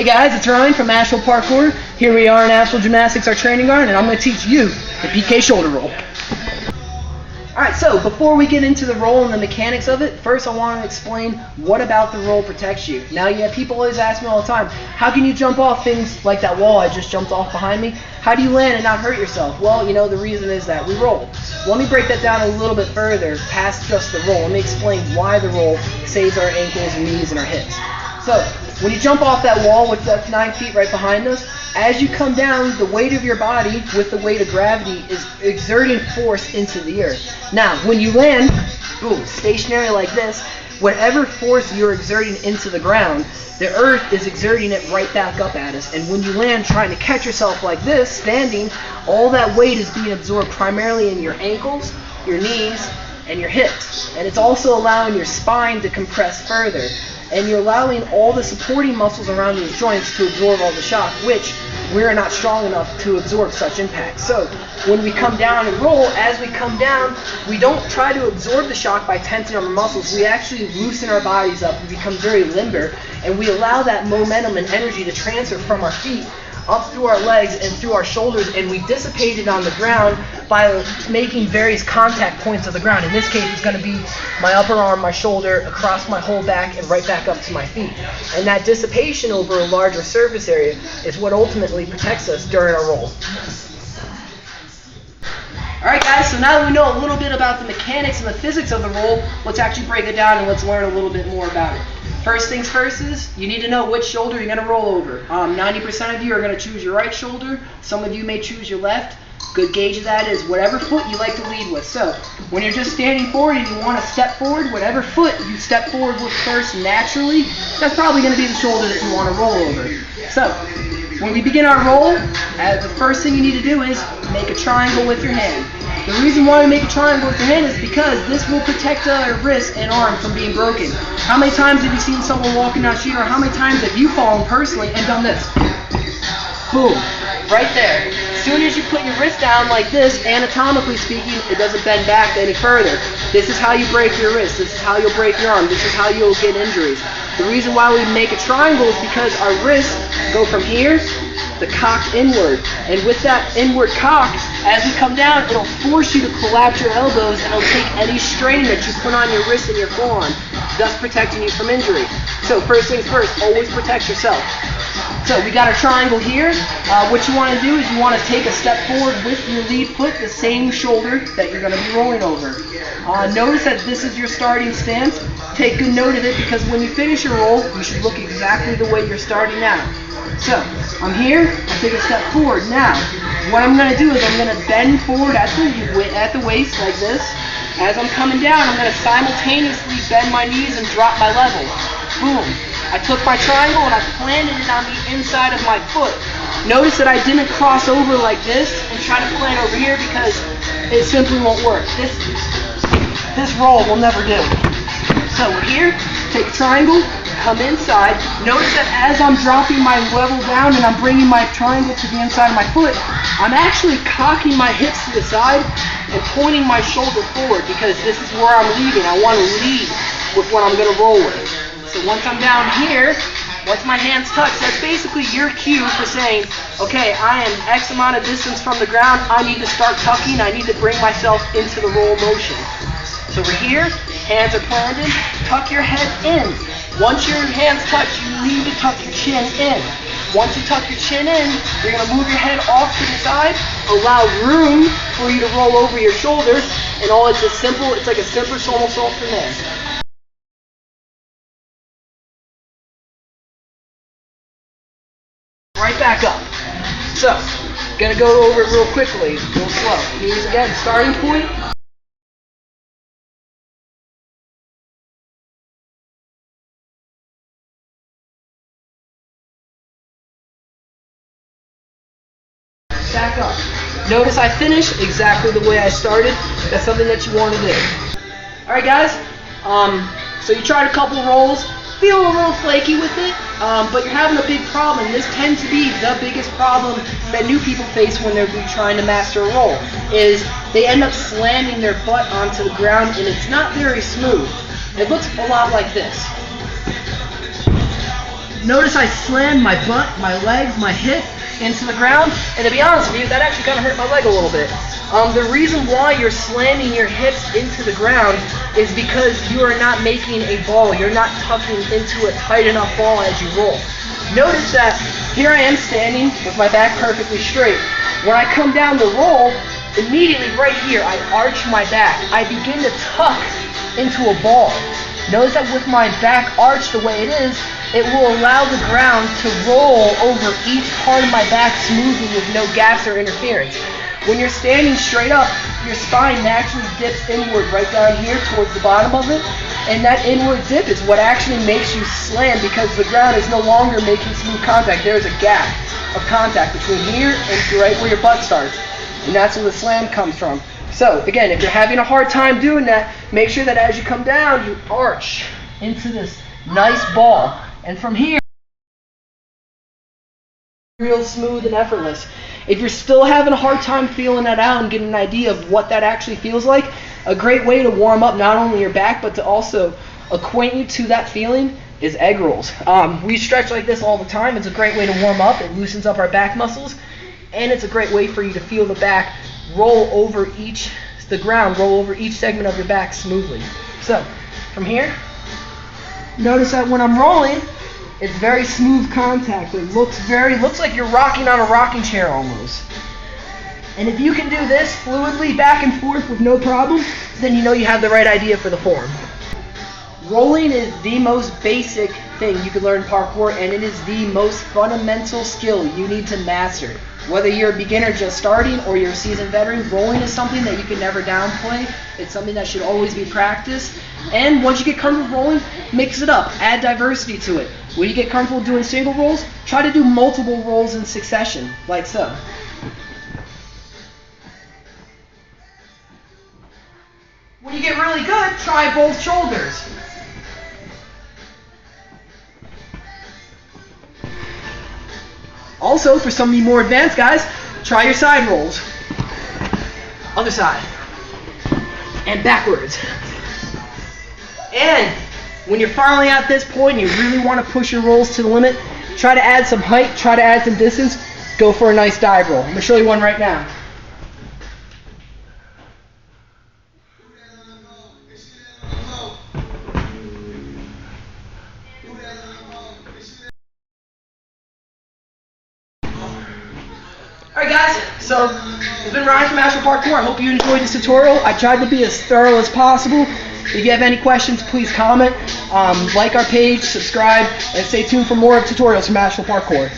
Hey guys, it's Ryan from Asheville Parkour. Here we are in Asheville Gymnastics, our training ground, and I'm going to teach you the PK shoulder roll. Alright, so before we get into the roll and the mechanics of it, first I want to explain what about the roll protects you. Now, people always ask me all the time, how can you jump off things like that wall I just jumped off behind me? How do you land and not hurt yourself? Well, the reason is that we roll. Let me break that down a little bit further past just the roll. Let me explain why the roll saves our ankles, knees, and our hips. So, when you jump off that wall with that 9 feet right behind us, as you come down, the weight of your body with the weight of gravity is exerting force into the earth. Now, when you land, boom, stationary like this, whatever force you're exerting into the ground, the earth is exerting it right back up at us. And when you land trying to catch yourself like this, standing, all that weight is being absorbed primarily in your ankles, your knees, and your hips. And it's also allowing your spine to compress further. And you're allowing all the supporting muscles around these joints to absorb all the shock, which we're not strong enough to absorb such impact. So when we come down and roll, as we come down, we don't try to absorb the shock by tensing our muscles. We actually loosen our bodies up. We become very limber, and we allow that momentum and energy to transfer from our feet up through our legs and through our shoulders, and we dissipate it on the ground by making various contact points of the ground. In this case, it's going to be my upper arm, my shoulder, across my whole back, and right back up to my feet. And that dissipation over a larger surface area is what ultimately protects us during our roll. Alright guys, so now that we know a little bit about the mechanics and the physics of the roll, let's actually break it down and let's learn a little bit more about it. First things first is, you need to know which shoulder you're going to roll over. 90% of you are going to choose your right shoulder. Some of you may choose your left. Good gauge of that is whatever foot you like to lead with. So, when you're just standing forward and you want to step forward, whatever foot you step forward with first naturally, that's probably going to be the shoulder that you want to roll over. So, when we begin our roll, the first thing you need to do is make a triangle with your hand. The reason why we make a triangle with your hand is because this will protect our wrist and arm from being broken. How many times have you seen someone walking down the street, or how many times have you fallen personally and done this? Boom. Right there. As soon as you put your wrist down like this, anatomically speaking, it doesn't bend back any further. This is how you break your wrist. This is how you'll break your arm. This is how you'll get injuries. The reason why we make a triangle is because our wrists go from here to cock inward. And with that inward cock, as we come down, it'll force you to collapse your elbows, and it'll take any strain that you put on your wrist and your forearm, thus protecting you from injury. So first things first, always protect yourself. So we got a triangle here. What you want to do is you want to take a step forward with your lead foot, the same shoulder that you're going to be rolling over. Notice that this is your starting stance. Take good note of it, because when you finish your roll, you should look exactly the way you're starting now. So, I'm here, I take a step forward. Now, what I'm going to do is I'm going to bend forward at the waist like this. As I'm coming down, I'm going to simultaneously bend my knees and drop my level. Boom. I took my triangle and I planted it on the inside of my foot. Notice that I didn't cross over like this and try to plant over here, because it simply won't work. This roll will never do. So we're here, take a triangle, come inside. Notice that as I'm dropping my level down and I'm bringing my triangle to the inside of my foot, I'm actually cocking my hips to the side and pointing my shoulder forward, because this is where I'm leading. I want to lead with what I'm going to roll with. So once I'm down here, once my hands touch, that's basically your cue for saying, okay, I am X amount of distance from the ground. I need to start tucking. I need to bring myself into the roll motion. So we're here, hands are planted, tuck your head in. Once your hands touch, you need to tuck your chin in. Once you tuck your chin in, you're going to move your head off to the side, allow room for you to roll over your shoulders, and it's like a simple somersault from there. Right back up. So, gonna go over it real quickly, real slow. Knees again, starting point. Back up. Notice I finish exactly the way I started. That's something that you want to do. Alright guys, so you tried a couple rolls, feeling a little flaky with it, but you're having a big problem. This tends to be the biggest problem that new people face when they're trying to master a roll, is they end up slamming their butt onto the ground, and it's not very smooth. It looks a lot like this. Notice I slammed my butt, my legs, my hip into the ground, and to be honest with you, that actually kind of hurt my leg a little bit. The reason why you're slamming your hips into the ground is because you are not making a ball. You're not tucking into a tight enough ball as you roll. Notice that here I am standing with my back perfectly straight. When I come down to roll, immediately right here, I arch my back. I begin to tuck into a ball. Notice that with my back arched the way it is, it will allow the ground to roll over each part of my back smoothly with no gaps or interference. When you're standing straight up, your spine naturally dips inward right down here towards the bottom of it, and that inward dip is what actually makes you slam because the ground is no longer making smooth contact. There's a gap of contact between here and right where your butt starts, and that's where the slam comes from. So again, if you're having a hard time doing that, make sure that as you come down, you arch into this nice ball, and from here, real smooth and effortless. If you're still having a hard time feeling that out and getting an idea of what that actually feels like, a great way to warm up not only your back but to also acquaint you to that feeling is egg rolls. We stretch like this all the time. It's a great way to warm up. It loosens up our back muscles, and it's a great way for you to feel the back roll over the ground, roll over each segment of your back smoothly. So from here, notice that when I'm rolling, it's very smooth contact. It looks like you're rocking on a rocking chair almost. And if you can do this fluidly back and forth with no problem, then you know you have the right idea for the form. Rolling is the most basic thing you can learn in parkour, and it is the most fundamental skill you need to master. Whether you're a beginner just starting or you're a seasoned veteran, rolling is something that you can never downplay. It's something that should always be practiced. And once you get comfortable rolling, mix it up. Add diversity to it. When you get comfortable doing single rolls, try to do multiple rolls in succession, like so. When you get really good, try both shoulders. Also, for some of you more advanced guys, try your side rolls. Other side. And backwards. And when you're finally at this point and you really want to push your rolls to the limit, try to add some height, try to add some distance, go for a nice dive roll. I'm going to show you one right now. Alright guys, so it's been Ryan from Asheville Parkour. I hope you enjoyed this tutorial. I tried to be as thorough as possible. If you have any questions, please comment, like our page, subscribe, and stay tuned for more tutorials from Asheville Parkour.